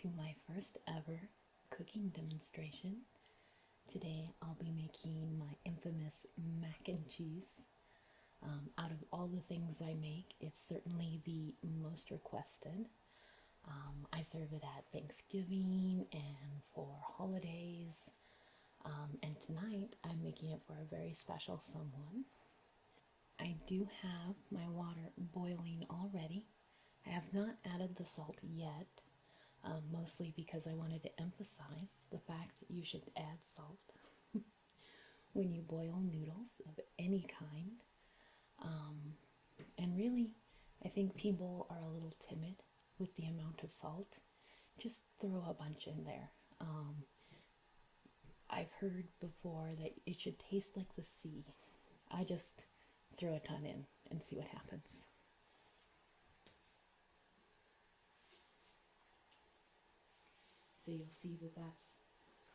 to my first ever cooking demonstration. Today I'll be making my infamous mac and cheese. Out of all the things I make, it's certainly the most requested. I serve it at Thanksgiving and for holidays. And tonight I'm making it for a very special someone. I do have my water boiling already. I have not added the salt yet, mostly because I wanted to emphasize the fact that you should add salt when you boil noodles of any kind. And really, I think people are a little timid with the amount of salt. Just throw a bunch in there. I've heard before that it should taste like the sea. I just throw a ton in and see what happens. So you'll see that that's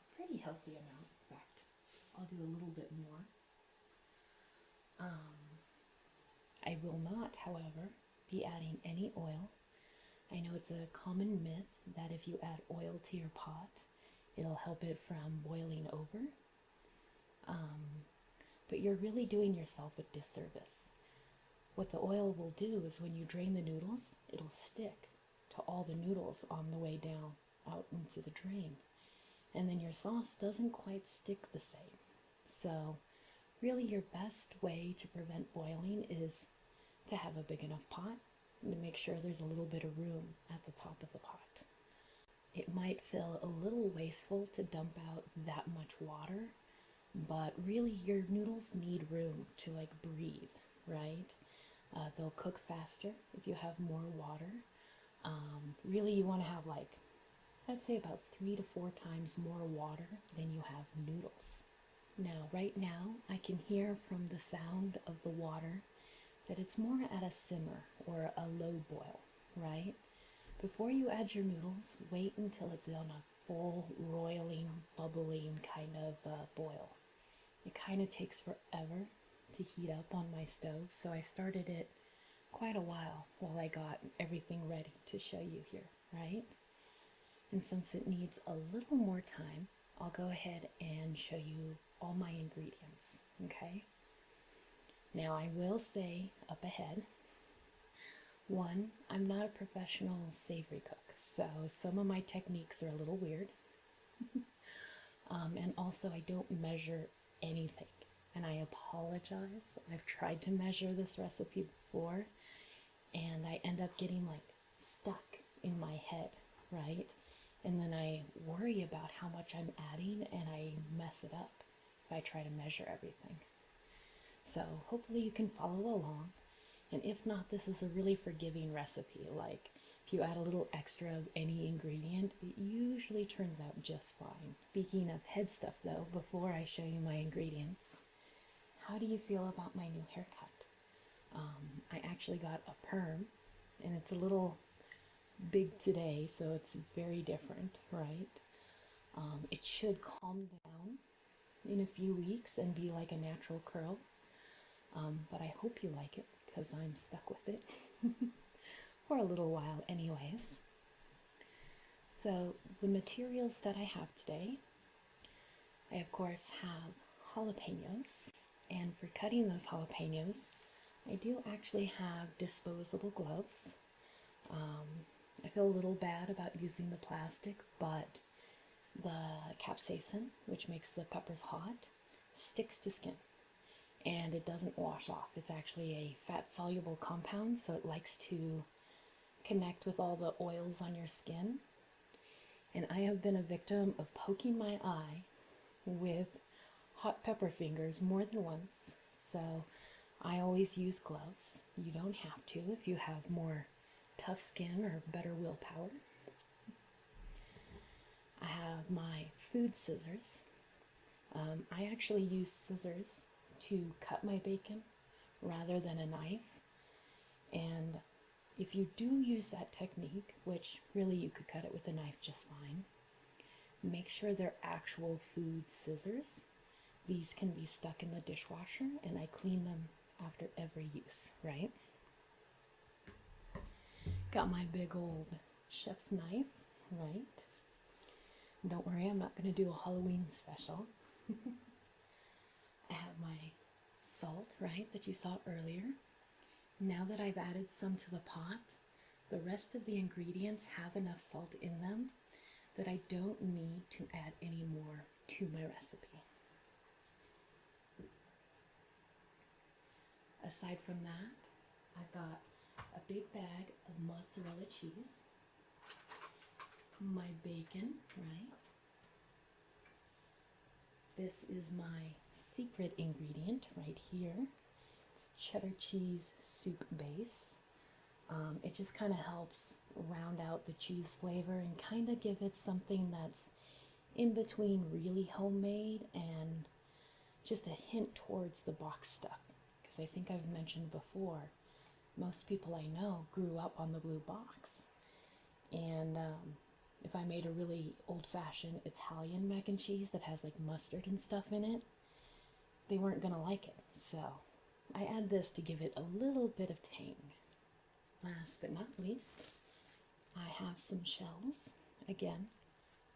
a pretty healthy amount. In fact, I'll do a little bit more. I will not, however, be adding any oil. I know it's a common myth that if you add oil to your pot, it'll help it from boiling over. But you're really doing yourself a disservice. What the oil will do is when you drain the noodles, it'll stick to all the noodles on the way down out into the drain. And then your sauce doesn't quite stick the same. So really your best way to prevent boiling is to have a big enough pot and to make sure there's a little bit of room at the top of the pot. It might feel a little wasteful to dump out that much water, but really your noodles need room to like breathe, right? They'll cook faster if you have more water. Really you want to have like, I'd say about 3 to 4 times more water than you have noodles. Now, right now, I can hear from the sound of the water that it's more at a simmer or a low boil, right? Before you add your noodles, wait until it's on a full, roiling, bubbling kind of boil. It kind of takes forever to heat up on my stove, so I started it quite a while I got everything ready to show you here, right? And since it needs a little more time, I'll go ahead and show you all my ingredients, okay? Now I will say up ahead, one, I'm not a professional savory cook, so some of my techniques are a little weird. And also I don't measure anything, and I apologize. I've tried to measure this recipe before, and I end up getting like stuck in my head, right? And then I worry about how much I'm adding and I mess it up if I try to measure everything. So hopefully you can follow along. And if not, this is a really forgiving recipe. Like if you add a little extra of any ingredient, it usually turns out just fine. Speaking of head stuff though, before I show you my ingredients, how do you feel about my new haircut? I actually got a perm, and it's a little big today, so it's very different, right? It should calm down in a few weeks and be like a natural curl, but I hope you like it because I'm stuck with it for a little while anyways. So the materials that I have today, I of course have jalapenos, and for cutting those jalapenos, I do actually have disposable gloves. I feel a little bad about using the plastic, but the capsaicin, which makes the peppers hot, sticks to skin and it doesn't wash off. It's actually a fat soluble compound, so it likes to connect with all the oils on your skin. And I have been a victim of poking my eye with hot pepper fingers more than once, so I always use gloves. You don't have to if you have more tough skin or better willpower. I have my food scissors. I actually use scissors to cut my bacon rather than a knife. And if you do use that technique, which really you could cut it with a knife just fine, make sure they're actual food scissors. These can be stuck in the dishwasher, and I clean them after every use, right? Got my big old chef's knife right? Don't worry, I'm not going to do a Halloween special. I have my salt, right, that you saw earlier. Now that I've added some to the pot, the rest of the ingredients have enough salt in them that I don't need to add any more to my recipe. Aside from that, I've got a big bag of mozzarella cheese, my bacon, right? This is my secret ingredient right here. It's cheddar cheese soup base. It just kind of helps round out the cheese flavor and kind of give it something that's in between really homemade and just a hint towards the box stuff. Because I think I've mentioned before, most people I know grew up on the blue box. And if I made a really old-fashioned Italian mac and cheese that has like mustard and stuff in it, they weren't gonna like it. So I add this to give it a little bit of tang. Last but not least, I have some shells. Again,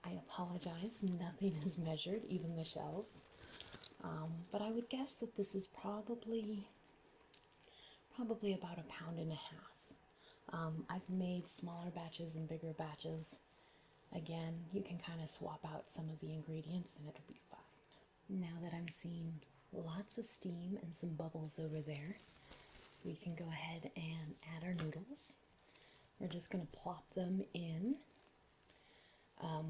I apologize, nothing is measured, even the shells. But I would guess that this is probably about 1.5 pounds. I've made smaller batches and bigger batches. Again, you can kind of swap out some of the ingredients and it'll be fine. Now that I'm seeing lots of steam and some bubbles over there, we can go ahead and add our noodles. We're just going to plop them in.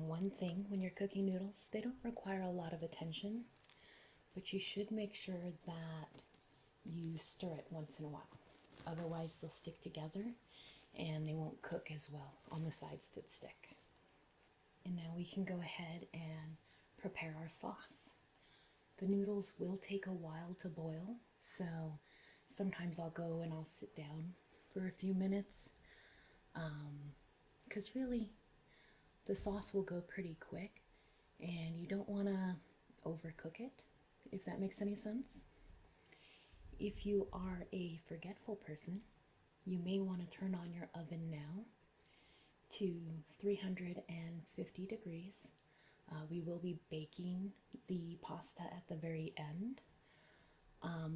One thing when you're cooking noodles, they don't require a lot of attention, but you should make sure that you stir it once in a while. Otherwise they'll stick together and they won't cook as well on the sides that stick. And now we can go ahead and prepare our sauce. The noodles will take a while to boil, so sometimes I'll go and I'll sit down for a few minutes, because really the sauce will go pretty quick and you don't want to overcook it, if that makes any sense. If you are a forgetful person, you may want to turn on your oven now to 350 degrees. We will be baking the pasta at the very end.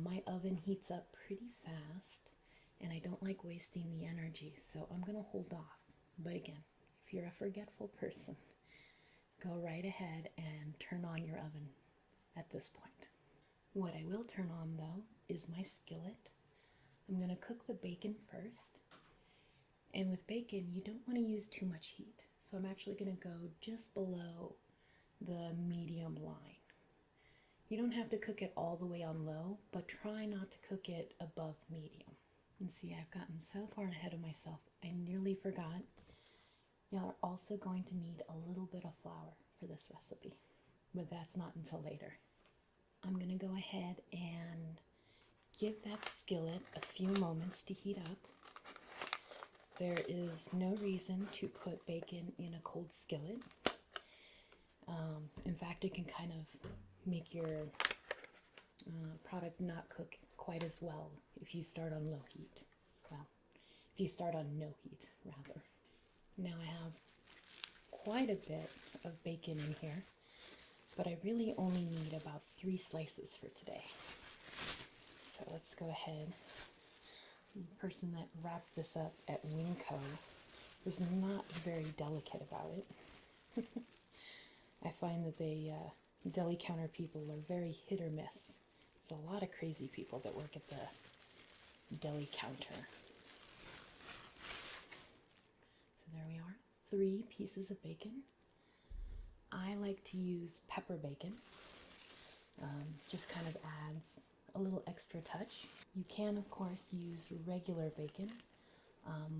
My oven heats up pretty fast and I don't like wasting the energy, so I'm going to hold off. But again, if you're a forgetful person, go right ahead and turn on your oven at this point. What I will turn on though is my skillet. I'm going to cook the bacon first. And with bacon, you don't want to use too much heat. So I'm actually going to go just below the medium line. You don't have to cook it all the way on low, but try not to cook it above medium. And see, I've gotten so far ahead of myself, I nearly forgot. Y'all are also going to need a little bit of flour for this recipe, but that's not until later. I'm going to go ahead and give that skillet a few moments to heat up. There is no reason to put bacon in a cold skillet. In fact, it can kind of make your product not cook quite as well if you start on low heat. Well, if you start on no heat, rather. Now I have quite a bit of bacon in here, but I really only need about 3 slices for today. So let's go ahead. The person that wrapped this up at Winco was not very delicate about it. I find that the deli counter people are very hit or miss. There's a lot of crazy people that work at the deli counter. So there we are, 3 pieces of bacon. I like to use pepper bacon. Just kind of adds a little extra touch. You can, of course, use regular bacon,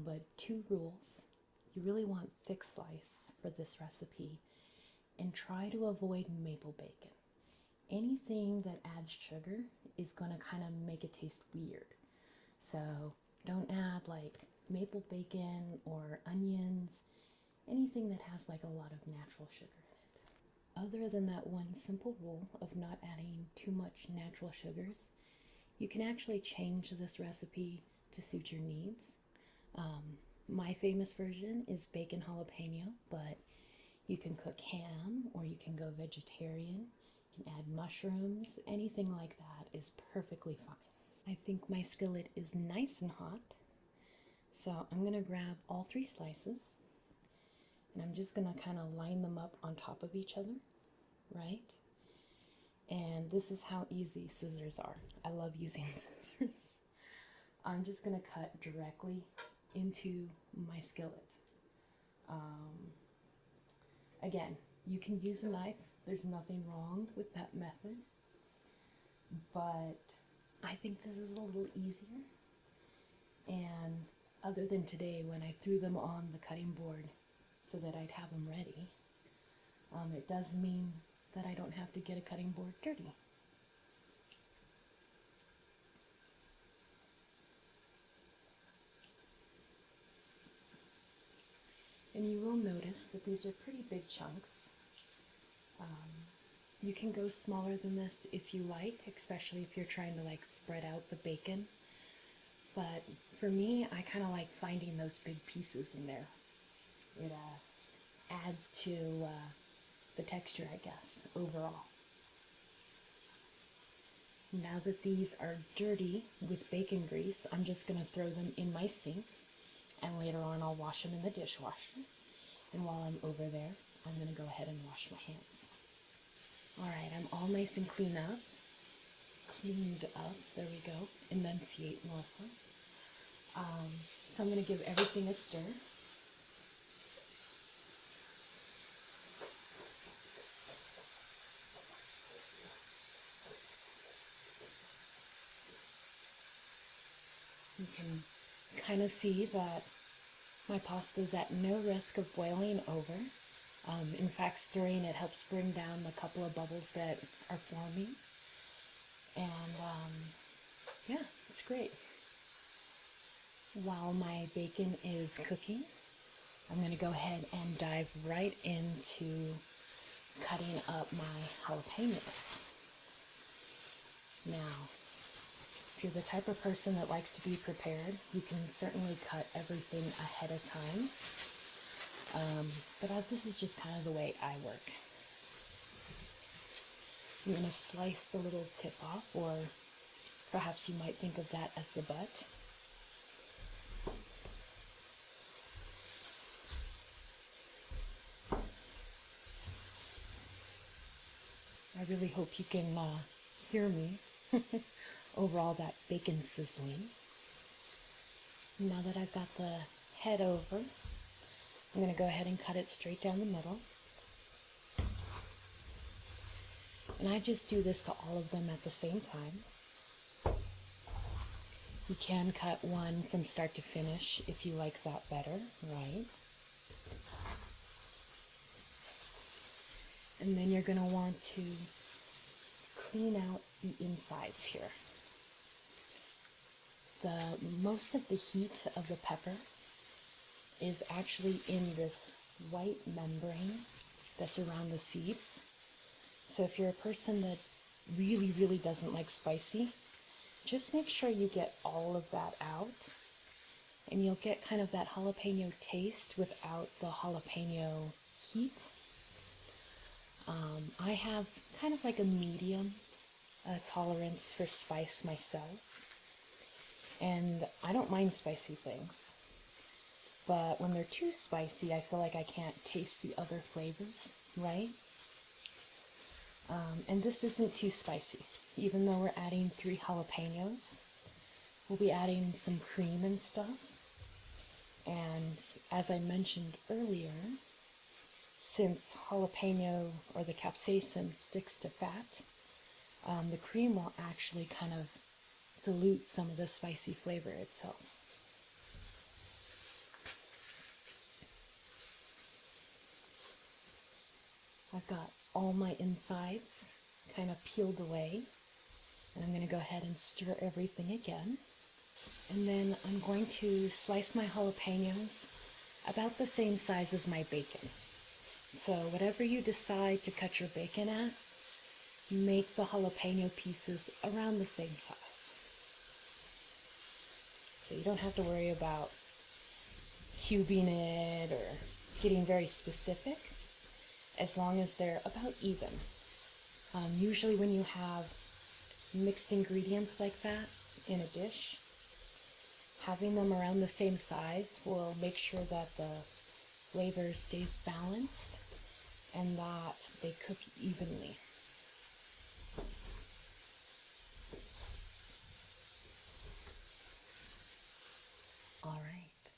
but 2 rules. You really want thick slice for this recipe, and try to avoid maple bacon. Anything that adds sugar is going to kind of make it taste weird. So don't add like maple bacon or onions, anything that has like a lot of natural sugar in it. Other than that one simple rule of not adding too much natural sugars, you can actually change this recipe to suit your needs. My famous version is bacon jalapeno, but you can cook ham or you can go vegetarian. You can add mushrooms. Anything like that is perfectly fine. I think my skillet is nice and hot. So I'm going to grab all 3 slices and I'm just going to kind of line them up on top of each other, right? And this is how easy scissors are. I love using scissors. I'm just going to cut directly into my skillet. Again, you can use a knife. There's nothing wrong with that method. But I think this is a little easier. And other than today when I threw them on the cutting board so that I'd have them ready, it does mean that I don't have to get a cutting board dirty. And you will notice that these are pretty big chunks. You can go smaller than this if you like, especially if you're trying to like spread out the bacon. But for me, I kind of like finding those big pieces in there. It adds to the texture, I guess, overall. Now that these are dirty with bacon grease, I'm just going to throw them in my sink, and later on I'll wash them in the dishwasher. And while I'm over there, I'm going to go ahead and wash my hands. Alright, I'm all nice and cleaned up, there we go, enunciate, Melissa. So I'm going to give everything a stir. You can kind of see that my pasta is at no risk of boiling over. In fact, stirring it helps bring down the couple of bubbles that are forming. And yeah, it's great. While my bacon is cooking, I'm going to go ahead and dive right into cutting up my jalapenos. Now, if you're the type of person that likes to be prepared, you can certainly cut everything ahead of time. But this is just kind of the way I work. I'm going to slice the little tip off, or perhaps you might think of that as the butt. I really hope you can hear me over all that bacon sizzling. Now that I've got the head over, I'm going to go ahead and cut it straight down the middle. And I just do this to all of them at the same time. You can cut one from start to finish if you like that better, right? And then you're going to want to clean out the insides here. Most of the heat of the pepper is actually in this white membrane that's around the seeds. So if you're a person that really, really doesn't like spicy, just make sure you get all of that out, and you'll get kind of that jalapeno taste without the jalapeno heat. I have kind of like a medium tolerance for spice myself, and I don't mind spicy things, but when they're too spicy, I feel like I can't taste the other flavors, right? And this isn't too spicy. Even though we're adding 3 jalapenos, we'll be adding some cream and stuff. And as I mentioned earlier, since jalapeno or the capsaicin sticks to fat, the cream will actually kind of dilute some of the spicy flavor itself. I've got all my insides kind of peeled away, and I'm going to go ahead and stir everything again. And then I'm going to slice my jalapenos about the same size as my bacon. So whatever you decide to cut your bacon at, make the jalapeno pieces around the same size. So you don't have to worry about cubing it or getting very specific, as long as they're about even. Usually when you have mixed ingredients like that in a dish, having them around the same size will make sure that the flavor stays balanced and that they cook evenly. All right,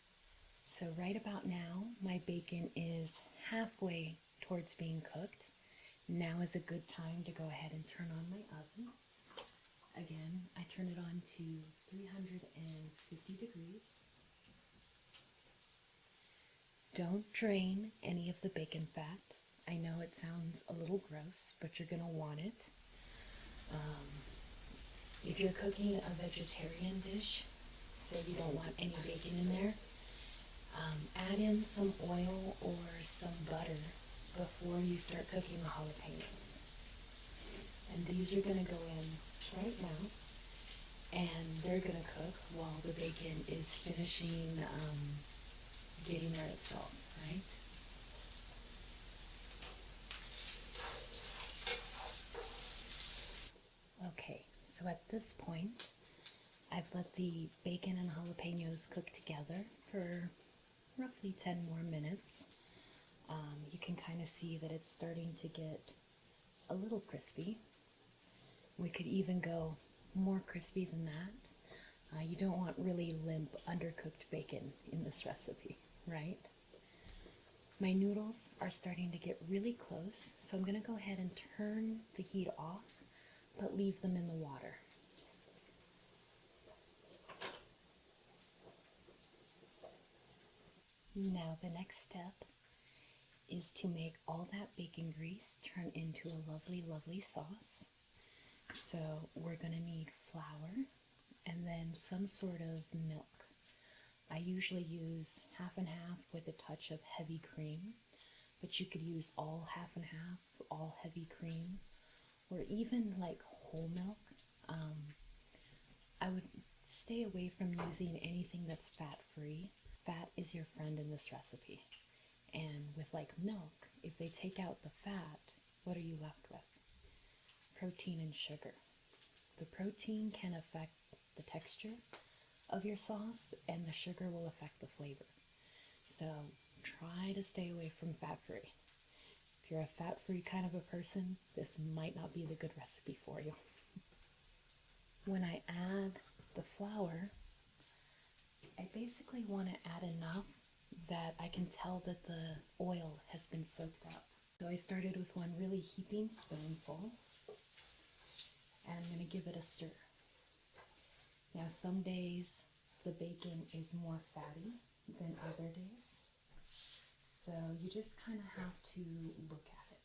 so right about now, my bacon is halfway towards being cooked. Now is a good time to go ahead and turn on my oven. Again, I turn it on to 350 degrees. Don't drain any of the bacon fat. I know it sounds a little gross, but you're going to want it. If you're cooking a vegetarian dish, say you don't want any bacon in there, add in some oil or some butter before you start cooking the jalapenos. And these are going to go in right now, and they're going to cook while the bacon is finishing getting there itself, right? Okay, so at this point, I've let the bacon and jalapenos cook together for roughly 10 more minutes. You can kind of see that it's starting to get a little crispy. We could even go more crispy than that. You don't want really limp, undercooked bacon in this recipe, right? My noodles are starting to get really close, so I'm going to go ahead and turn the heat off, but leave them in the water. Now the next step is to make all that bacon grease turn into a lovely, lovely sauce. So we're going to need flour and then some sort of milk. I usually use half and half with a touch of heavy cream, but you could use all half and half, all heavy cream, or even like whole milk. I would stay away from using anything that's fat-free. Fat is your friend in this recipe. And with like milk, if they take out the fat, what are you left with? Protein and sugar. The protein can affect the texture of your sauce, and the sugar will affect the flavor. So try to stay away from fat-free. If you're a fat-free kind of a person, this might not be the good recipe for you. When I add the flour, I basically want to add enough that I can tell that the oil has been soaked up. So I started with one really heaping spoonful, and I'm going to give it a stir. Now some days the bacon is more fatty than other days, so you just kind of have to look at it.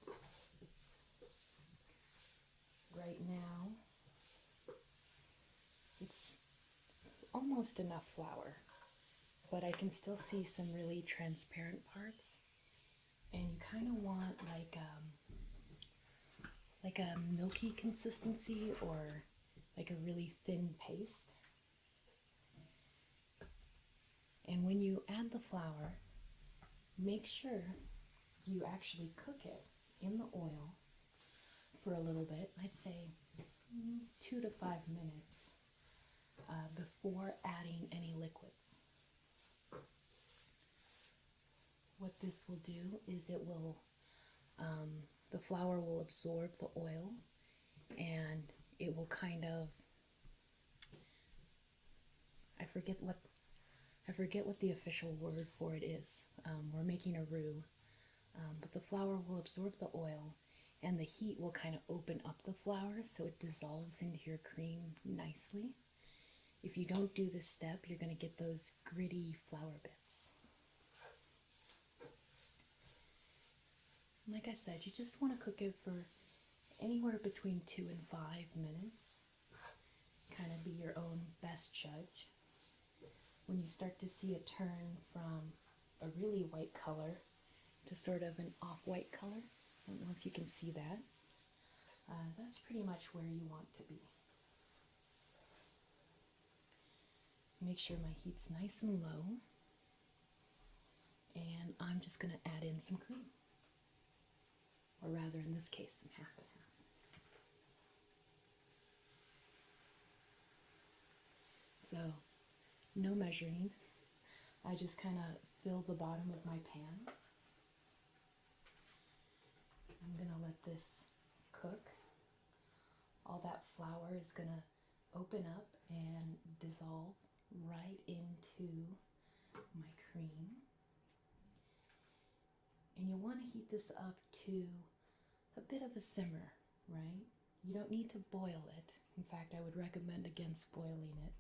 Right now, it's almost enough flour, but I can still see some really transparent parts, and you kind of want like a milky consistency or like a really thin paste. And when you add the flour, make sure you actually cook it in the oil for a little bit. I'd say 2 to 5 minutes before adding any liquids. What this will do is it will, the flour will absorb the oil, and it will kind of, I forget what the official word for it is. We're making a roux, but the flour will absorb the oil, and the heat will kind of open up the flour so it dissolves into your cream nicely. If you don't do this step, you're going to get those gritty flour bits. Like I said, you just want to cook it for anywhere between 2 and 5 minutes. Kind of be your own best judge. When you start to see it turn from a really white color to sort of an off-white color, I don't know if you can see that. That's pretty much where you want to be. Make sure my heat's nice and low. I'm just going to add in some cream. Or rather, in this case, some half and half. So, no measuring. I just kind of fill the bottom of my pan. I'm going to let this cook. All that flour is going to open up and dissolve right into my cream. And you'll want to heat this up to a bit of a simmer, right? You don't need to boil it. In fact, I would recommend against boiling it.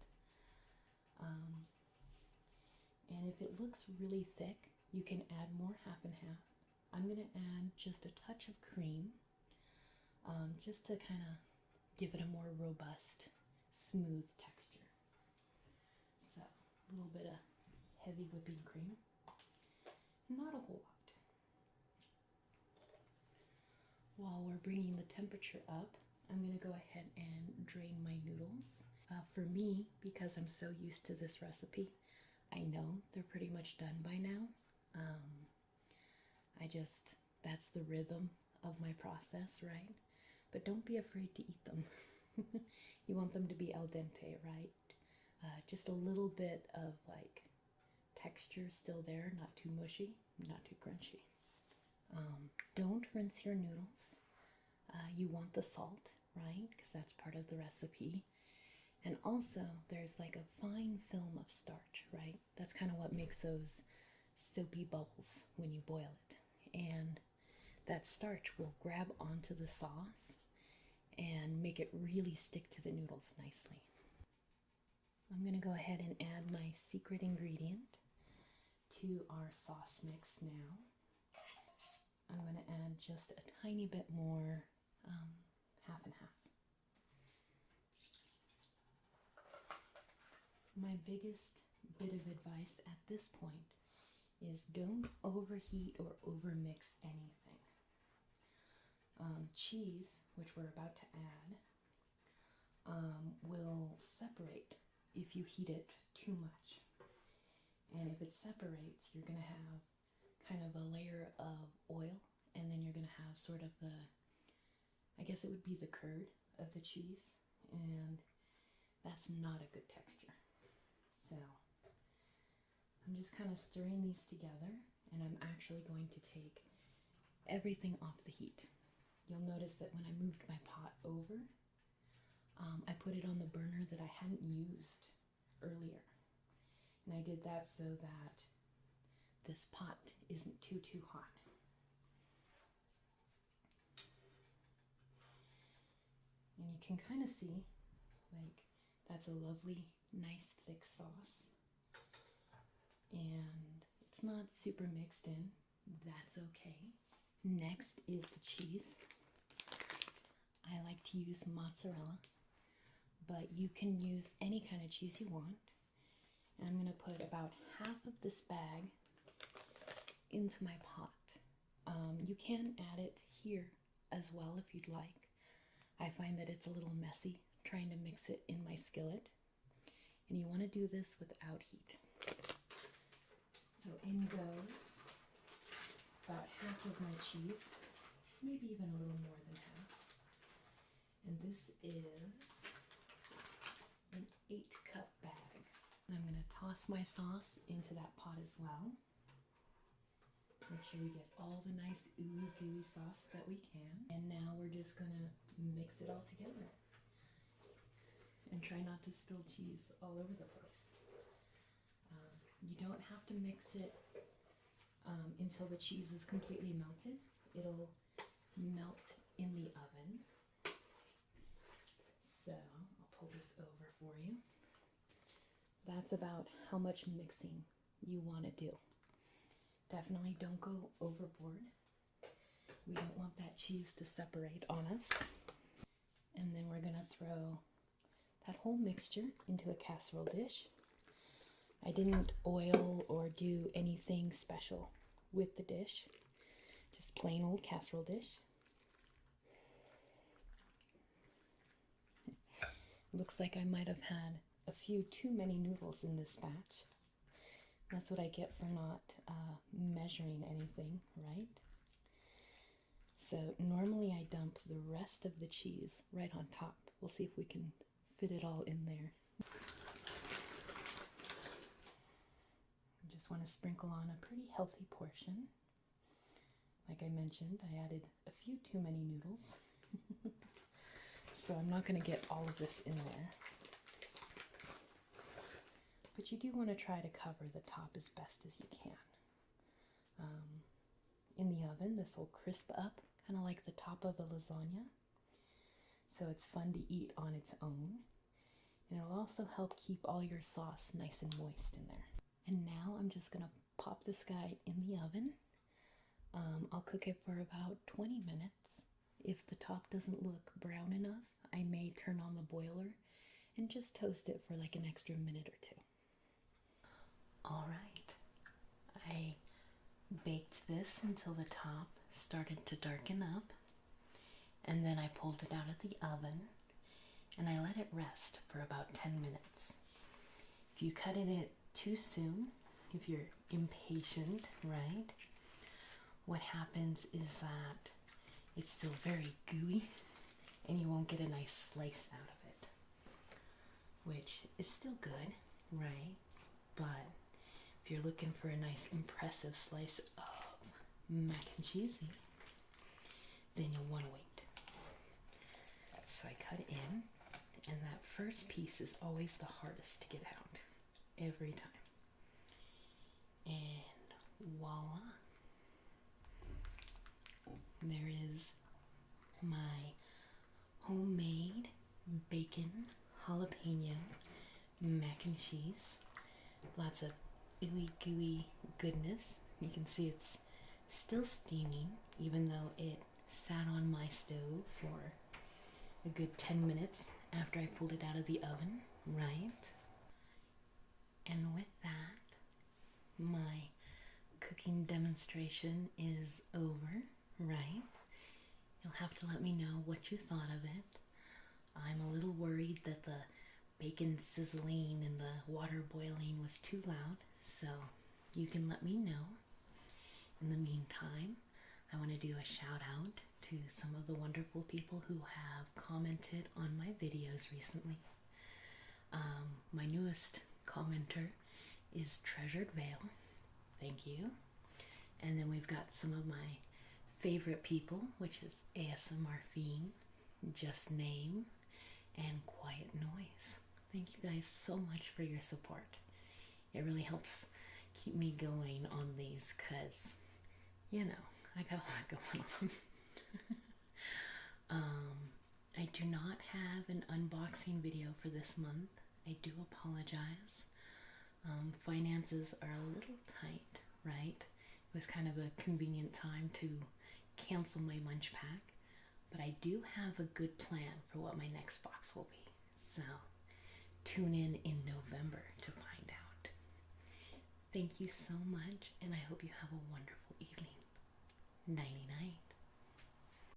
And if it looks really thick, you can add more half and half. I'm going to add just a touch of cream, just to kind of give it a more robust, smooth texture. So, a little bit of heavy whipping cream, not a whole lot. While we're bringing the temperature up, I'm going to go ahead and drain my noodles. For me, because I'm so used to this recipe, I know they're pretty much done by now. That's the rhythm of my process, right? But don't be afraid to eat them. You want them to be al dente, right? Just a little bit of like texture still there, not too mushy, not too crunchy. Don't rinse your noodles. You want the salt, right? Because that's part of the recipe. And also, there's like a fine film of starch, right? That's kind of what makes those soapy bubbles when you boil it. And that starch will grab onto the sauce and make it really stick to the noodles nicely. I'm going to go ahead and add my secret ingredient to our sauce mix now. I'm going to add just a tiny bit more, half and half. My biggest bit of advice at this point is don't overheat or overmix anything. Cheese, which we're about to add, will separate if you heat it too much. And if it separates, you're going to have kind of a layer of oil, and then you're going to have sort of the, I guess it would be the curd of the cheese, and that's not a good texture. So I'm just kind of stirring these together, and I'm actually going to take everything off the heat. You'll notice that when I moved my pot over, I put it on the burner that I hadn't used earlier. And I did that so that this pot isn't too hot. And you can kind of see, like, that's a lovely, nice, thick sauce. And it's not super mixed in. That's okay. Next is the cheese. I like to use mozzarella, but you can use any kind of cheese you want. And I'm going to put about half of this bag into my pot. You can add it here as well if you'd like. I find that it's a little messy trying to mix it in my skillet. And you want to do this without heat. So in goes about half of my cheese, maybe even a little more than half. And this is an 8-cup bag. And I'm going to toss my sauce into that pot as well. Make sure we get all the nice ooey gooey sauce that we can. And now we're just going to mix it all together. And try not to spill cheese all over the place. You don't have to mix it until the cheese is completely melted. It'll melt in the oven. So I'll pull this over for you. That's about how much mixing you want to do. Definitely don't go overboard. We don't want that cheese to separate on us. And then we're going to throw that whole mixture into a casserole dish. I didn't oil or do anything special with the dish. Just plain old casserole dish. Looks like I might have had a few too many noodles in this batch. That's what I get for not measuring anything, right? So normally I dump the rest of the cheese right on top. We'll see if we can fit it all in there. I just want to sprinkle on a pretty healthy portion. Like I mentioned, I added a few too many noodles. So I'm not going to get all of this in there. But you do want to try to cover the top as best as you can. In the oven, this will crisp up, kind of like the top of a lasagna. So it's fun to eat on its own. And it'll also help keep all your sauce nice and moist in there. And now I'm just going to pop this guy in the oven. I'll cook it for about 20 minutes. If the top doesn't look brown enough, I may turn on the boiler and just toast it for like an extra minute or two. All right, I baked this until the top started to darken up, and then I pulled it out of the oven and I let it rest for about 10 minutes. If you cut it too soon, if you're impatient, right, what happens is that it's still very gooey and you won't get a nice slice out of it, which is still good, right? But if you're looking for a nice impressive slice of mac and cheese, then you'll want to wait. So I cut it in, and that first piece is always the hardest to get out, every time. And voila, there is my homemade bacon jalapeno mac and cheese. Lots of ooey gooey goodness. You can see it's still steaming, even though it sat on my stove for a good 10 minutes after I pulled it out of the oven, right? And with that, my cooking demonstration is over, right? You'll have to let me know what you thought of it. I'm a little worried that the bacon sizzling and the water boiling was too loud, so you can let me know. In the meantime, I want to do a shout out to some of the wonderful people who have commented on my videos recently. My newest commenter is Treasured Vale. Thank you. And then we've got some of my favorite people, which is ASMR Fiend, Just Name, and Quiet Noise. Thank you guys so much for your support. It really helps keep me going on these because, you know, I got a lot going on. I do not have an unboxing video for this month. I do apologize. Finances are a little tight, right? It was kind of a convenient time to cancel my munch pack, but I do have a good plan for what my next box will be. So tune in November to find out. Thank you so much, and I hope you have a wonderful evening. Nighty night.